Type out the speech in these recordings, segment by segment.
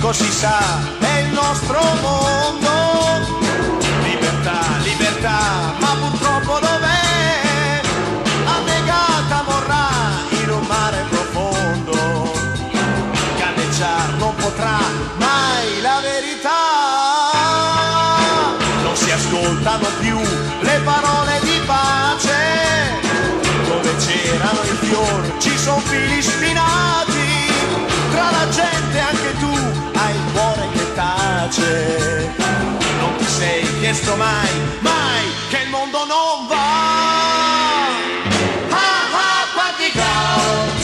così sa, è il nostro mondo. Libertà, libertà, ma purtroppo dov'è? Annegata morrà in un mare profondo. Galleggiar non potrà mai la verità. Non si ascoltano più le parole di pace. Dove c'erano i fiori ci sono fili spinati. Tra la gente anche tu hai il cuore che tace. Non ti sei chiesto mai, mai che il mondo non va. Ah ah, quanti caos.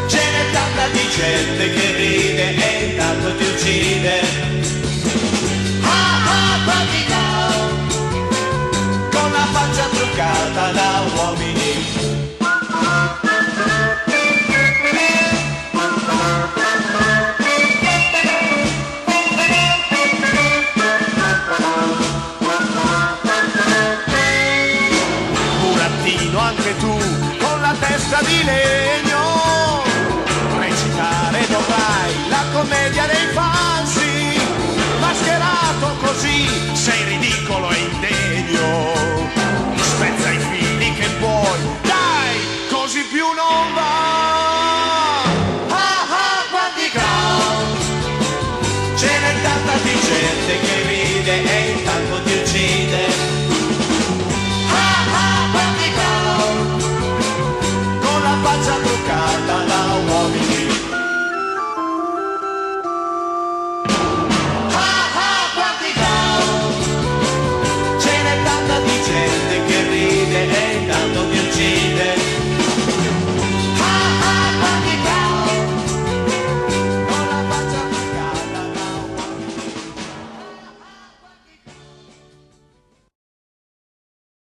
Ce n'è tanta di gente che ride e intanto ti uccide. Ah ah, quanti caos. Con la faccia truccata da uomini. Anche tu con la testa di legno recitare dovrai la commedia dei falsi.